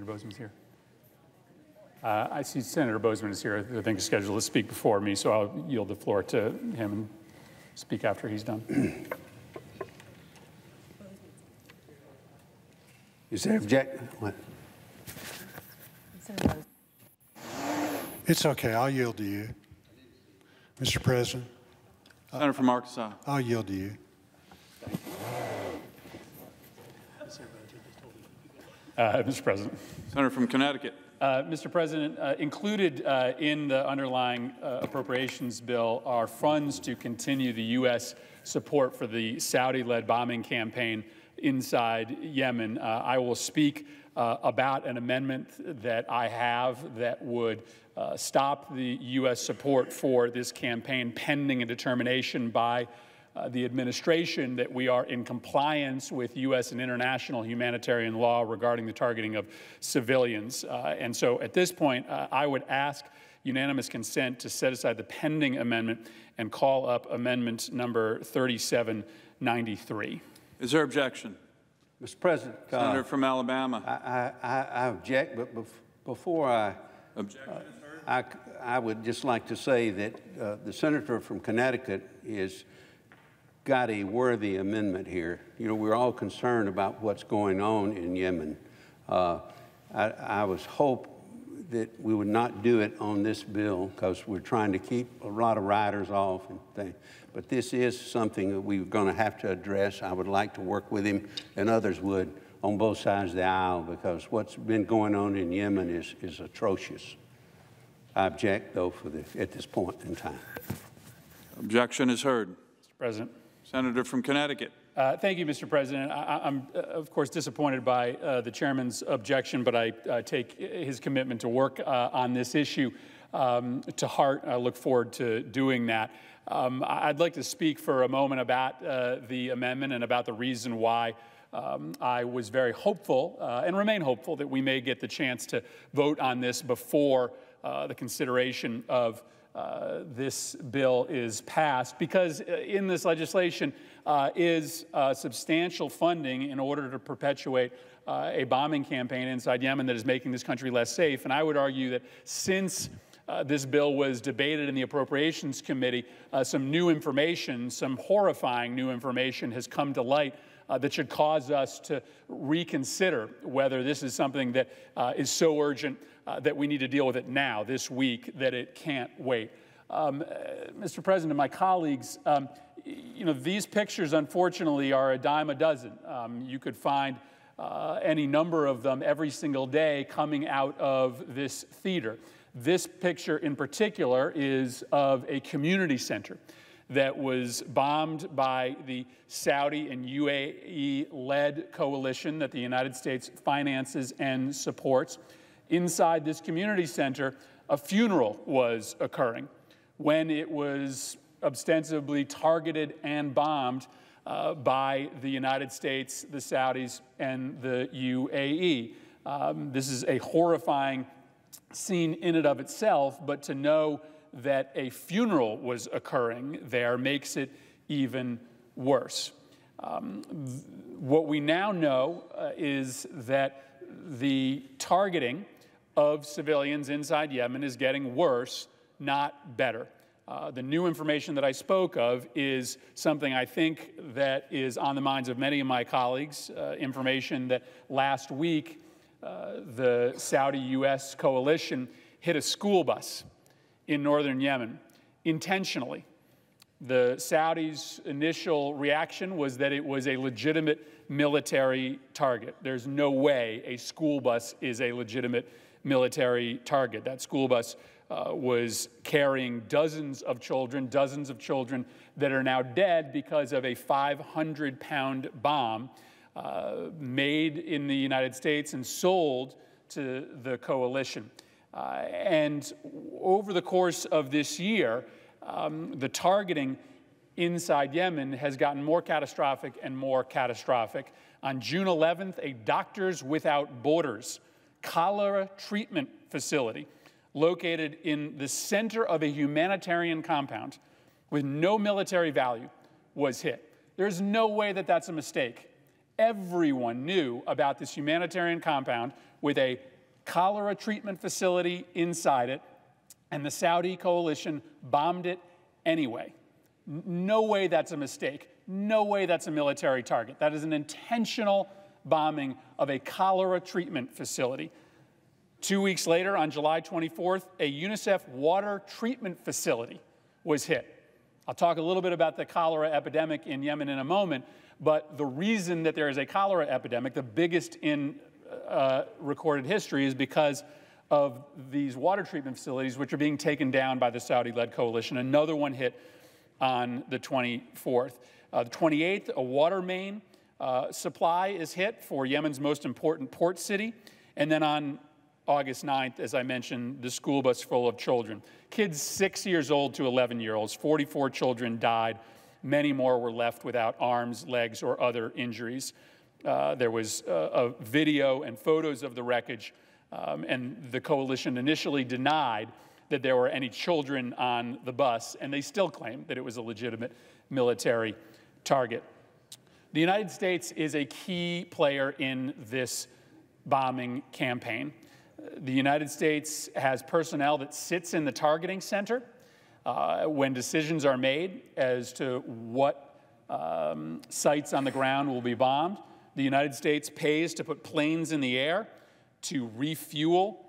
Senator Bozeman's here. I see Senator Bozeman is here. I think he's scheduled to speak before me, so I'll yield the floor to him and speak after he's done. Is there objection? What? It's okay. I'll yield to you. Mr. President. Senator from Arkansas. I'll yield to you. Mr. President. Senator from Connecticut. Mr. President, included in the underlying appropriations bill are funds to continue the U.S. support for the Saudi-led bombing campaign inside Yemen. I will speak about an amendment that I have that would stop the U.S. support for this campaign pending a determination by the administration that we are in compliance with U.S. and international humanitarian law regarding the targeting of civilians. And so at this point, I would ask unanimous consent to set aside the pending amendment and call up amendment number 3793. Is there objection? Mr. President. Senator from Alabama. I object, but before I... Objection is heard. I would just like to say that the senator from Connecticut is got a worthy amendment here. You know, we're all concerned about what's going on in Yemen. I was hope that we would not do it on this bill because we're trying to keep a lot of riders off and things. But this is something that we're going to have to address. I would like to work with him and others would on both sides of the aisle because what's been going on in Yemen is atrocious. I object, though, at this point in time. Objection is heard. Mr. President. Senator from Connecticut. Thank you, Mr. President. I'm, of course, disappointed by the chairman's objection, but I take his commitment to work on this issue to heart. I look forward to doing that. I'd like to speak for a moment about the amendment and about the reason why I was very hopeful and remain hopeful that we may get the chance to vote on this before the consideration of this bill is passed, because in this legislation is substantial funding in order to perpetuate a bombing campaign inside Yemen that is making this country less safe. And I would argue that since this bill was debated in the Appropriations Committee, some new information, some horrifying new information has come to light that should cause us to reconsider whether this is something that is so urgent that we need to deal with it now, this week, that it can't wait. Mr. President, my colleagues, you know, these pictures, unfortunately, are a dime a dozen. You could find any number of them every single day coming out of this theater. This picture in particular is of a community center that was bombed by the Saudi and UAE-led coalition that the United States finances and supports. Inside this community center, a funeral was occurring when it was ostensibly targeted and bombed by the United States, the Saudis, and the UAE. This is a horrifying scene in and of itself, but to know that a funeral was occurring there makes it even worse. What we now know is that the targeting of civilians inside Yemen is getting worse, not better. The new information that I spoke of is something I think that is on the minds of many of my colleagues, information that last week the Saudi-U.S. coalition hit a school bus in northern Yemen intentionally. The Saudis' initial reaction was that it was a legitimate military target. There's no way a school bus is a legitimate military target. That school bus was carrying dozens of children that are now dead because of a 500-pound bomb made in the United States and sold to the coalition. And over the course of this year, the targeting inside Yemen has gotten more catastrophic and more catastrophic. On June 11th, a Doctors Without Borders cholera treatment facility located in the center of a humanitarian compound with no military value was hit. There's no way that that's a mistake. Everyone knew about this humanitarian compound with a cholera treatment facility inside it, and the Saudi coalition bombed it anyway. No way that's a mistake. No way that's a military target. That is an intentional bombing of a cholera treatment facility. 2 weeks later, on July 24th, a UNICEF water treatment facility was hit. I'll talk a little bit about the cholera epidemic in Yemen in a moment, but the reason that there is a cholera epidemic, the biggest in recorded history, is because of these water treatment facilities, which are being taken down by the Saudi-led coalition. Another one hit on the 24th. The 28th, a water main supply is hit for Yemen's most important port city. And then on August 9th, as I mentioned, the school bus full of children. Kids 6 years old to 11-year-olds, 44 children died. Many more were left without arms, legs, or other injuries. There was a video and photos of the wreckage, and the coalition initially denied that there were any children on the bus, and they still claim that it was a legitimate military target. The United States is a key player in this bombing campaign. The United States has personnel that sits in the targeting center when decisions are made as to what sites on the ground will be bombed. The United States pays to put planes in the air to refuel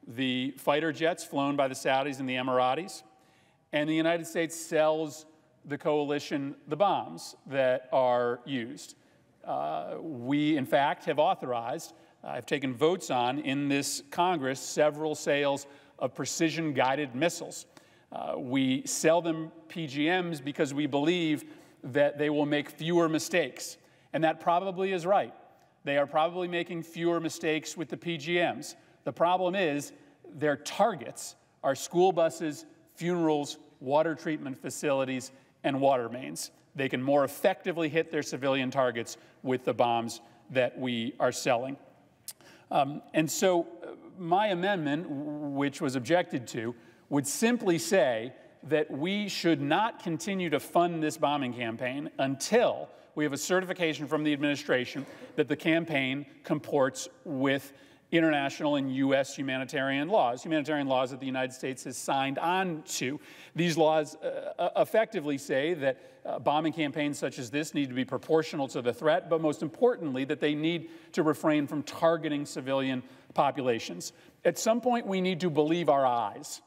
the fighter jets flown by the Saudis and the Emiratis. And the United States sells the coalition the bombs that are used. We, in fact, have authorized, I've taken votes on in this Congress, several sales of precision-guided missiles. We sell them PGMs because we believe that they will make fewer mistakes. And that probably is right. They are probably making fewer mistakes with the PGMs. The problem is their targets are school buses, funerals, water treatment facilities, and water mains. They can more effectively hit their civilian targets with the bombs that we are selling. And so my amendment, which was objected to, would simply say that we should not continue to fund this bombing campaign until we have a certification from the administration that the campaign comports with international and U.S. humanitarian laws that the United States has signed on to. These laws effectively say that bombing campaigns such as this need to be proportional to the threat, but most importantly, that they need to refrain from targeting civilian populations. At some point, we need to believe our eyes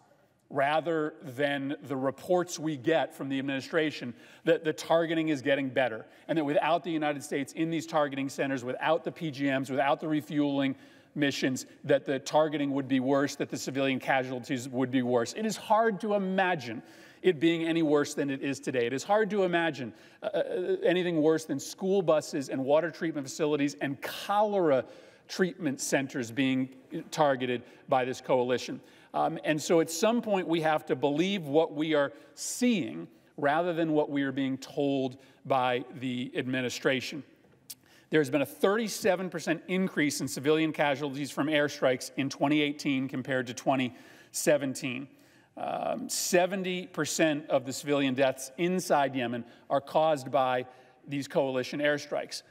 rather than the reports we get from the administration that the targeting is getting better, and that without the United States in these targeting centers, without the PGMs, without the refueling missions, that the targeting would be worse, that the civilian casualties would be worse. It is hard to imagine it being any worse than it is today. It is hard to imagine anything worse than school buses and water treatment facilities and cholera treatment centers being targeted by this coalition. And so at some point we have to believe what we are seeing rather than what we are being told by the administration. There's been a 37% increase in civilian casualties from airstrikes in 2018 compared to 2017. 70% of the civilian deaths inside Yemen are caused by these coalition airstrikes.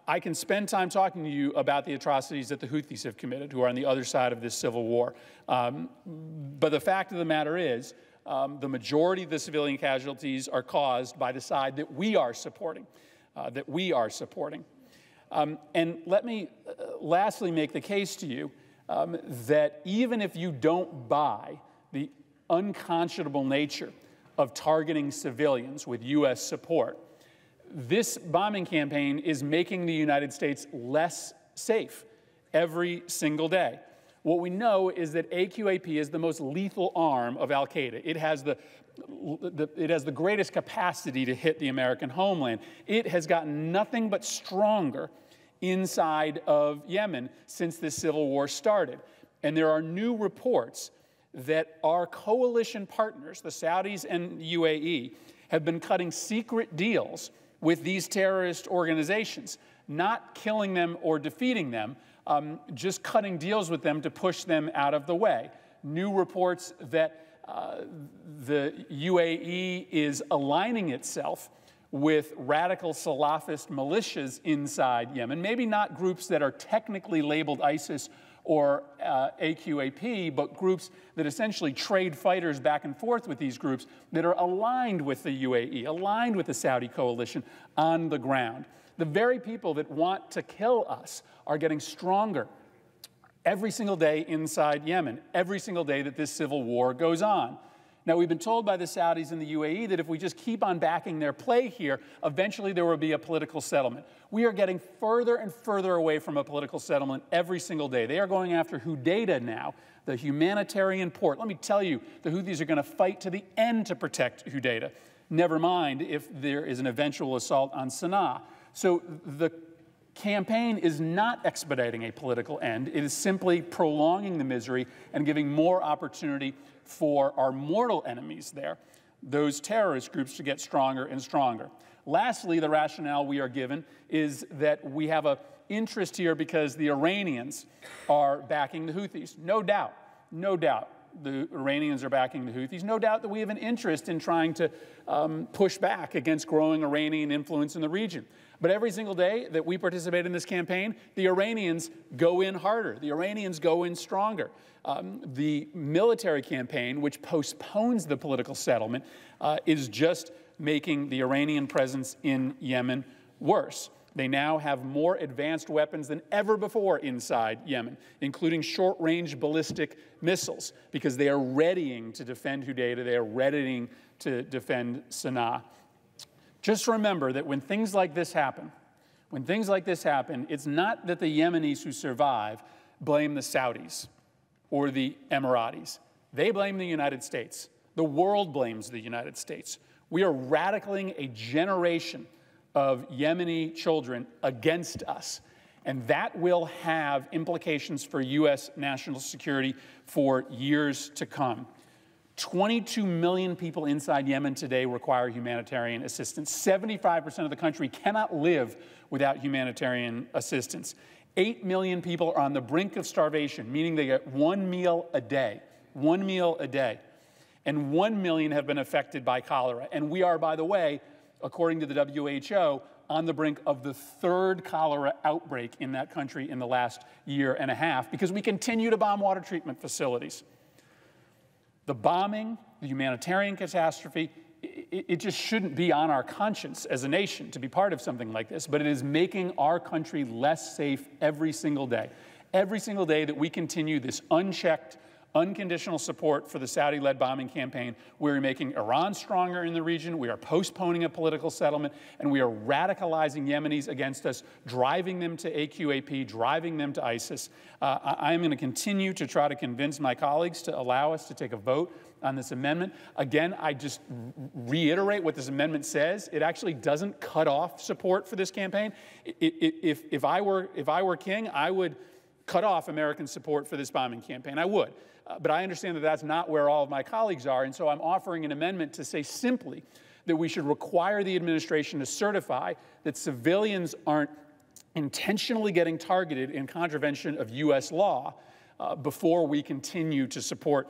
I can spend time talking to you about the atrocities that the Houthis have committed, who are on the other side of this civil war. But the fact of the matter is, the majority of the civilian casualties are caused by the side that we are supporting, And let me lastly make the case to you that even if you don't buy the unconscionable nature of targeting civilians with U.S. support, this bombing campaign is making the United States less safe every single day. What we know is that AQAP is the most lethal arm of al-Qaeda. It has the greatest capacity to hit the American homeland. It has gotten nothing but stronger inside of Yemen since this civil war started. And there are new reports that our coalition partners, the Saudis and UAE, have been cutting secret deals with these terrorist organizations, not killing them or defeating them, just cutting deals with them to push them out of the way. New reports that the UAE is aligning itself with radical Salafist militias inside Yemen, maybe not groups that are technically labeled ISIS or AQAP, but groups that essentially trade fighters back and forth with these groups that are aligned with the UAE, aligned with the Saudi coalition on the ground. The very people that want to kill us are getting stronger every single day inside Yemen, every single day that this civil war goes on. Now, we've been told by the Saudis and the UAE that if we just keep on backing their play here, eventually there will be a political settlement. We are getting further and further away from a political settlement every single day. They are going after Hudaydah now, the humanitarian port. Let me tell you, the Houthis are going to fight to the end to protect Hudaydah. Never mind if there is an eventual assault on Sana'a. So the campaign is not expediting a political end. It is simply prolonging the misery and giving more opportunity for our mortal enemies there, those terrorist groups, to get stronger and stronger. Lastly, the rationale we are given is that we have an interest here because the Iranians are backing the Houthis. No doubt, no doubt the Iranians are backing the Houthis. No doubt that we have an interest in trying to push back against growing Iranian influence in the region. But every single day that we participate in this campaign, the Iranians go in harder. The Iranians go in stronger. The military campaign, which postpones the political settlement, is just making the Iranian presence in Yemen worse. They now have more advanced weapons than ever before inside Yemen, including short-range ballistic missiles, because they are readying to defend Hudaydah. They are readying to defend Sana'a. Just remember that when things like this happen, it's not that the Yemenis who survive blame the Saudis or the Emiratis. They blame the United States. The world blames the United States. We are radicaling a generation of Yemeni children against us, and that will have implications for U.S. national security for years to come. 22 million people inside Yemen today require humanitarian assistance. 75% of the country cannot live without humanitarian assistance. 8 million people are on the brink of starvation, meaning they get one meal a day. And 1 million have been affected by cholera. And we are, by the way, according to the WHO, on the brink of the third cholera outbreak in that country in the last year and a half, because we continue to bomb water treatment facilities. The bombing, the humanitarian catastrophe, it just shouldn't be on our conscience as a nation to be part of something like this, but it is making our country less safe every single day. Every single day that we continue this unchecked, unconditional support for the Saudi-led bombing campaign, we're making Iran stronger in the region, we are postponing a political settlement, and we are radicalizing Yemenis against us, driving them to AQAP, driving them to ISIS. I am going to continue to try to convince my colleagues to allow us to take a vote on this amendment. Again, I just reiterate what this amendment says. It actually doesn't cut off support for this campaign. If I were king, I would cut off American support for this bombing campaign. I would. But I understand that that's not where all of my colleagues are, and so I'm offering an amendment to say simply that we should require the administration to certify that civilians aren't intentionally getting targeted in contravention of U.S. law before we continue to support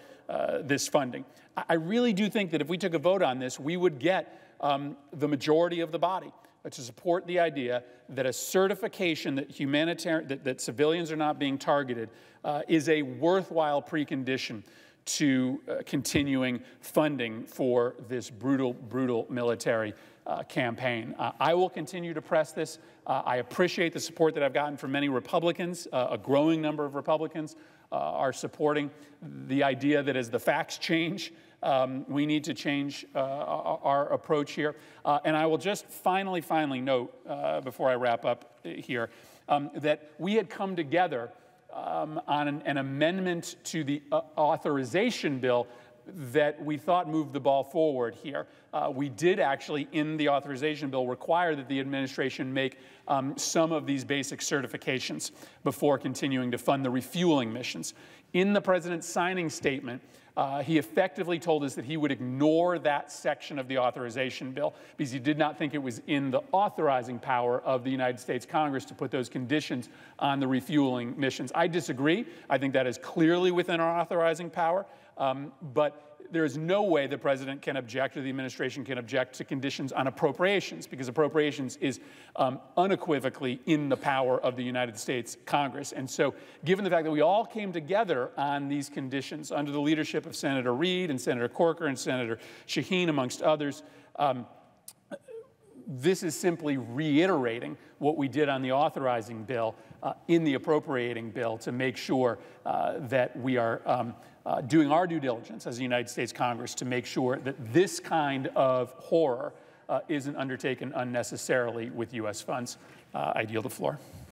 this funding. I really do think that if we took a vote on this, we would get the majority of the body to support the idea that a certification that that civilians are not being targeted is a worthwhile precondition to continuing funding for this brutal military campaign. I will continue to press this. I appreciate the support that I've gotten from many Republicans. A growing number of Republicans are supporting the idea that as the facts change, we need to change our approach here. And I will just finally note, before I wrap up here, that we had come together on an amendment to the authorization bill that we thought moved the ball forward here. We did actually, in the authorization bill, require that the administration make some of these basic certifications before continuing to fund the refueling missions. In the president's signing statement, he effectively told us that he would ignore that section of the authorization bill because he did not think it was in the authorizing power of the United States Congress to put those conditions on the refueling missions. I disagree. I think that is clearly within our authorizing power. But there is no way the president can object or the administration can object to conditions on appropriations, because appropriations is unequivocally in the power of the United States Congress. And so given the fact that we all came together on these conditions under the leadership of Senator Reid and Senator Corker and Senator Shaheen, amongst others, this is simply reiterating what we did on the authorizing bill in the appropriating bill to make sure that we are doing our due diligence as the United States Congress to make sure that this kind of horror isn't undertaken unnecessarily with U.S. funds. I yield the floor.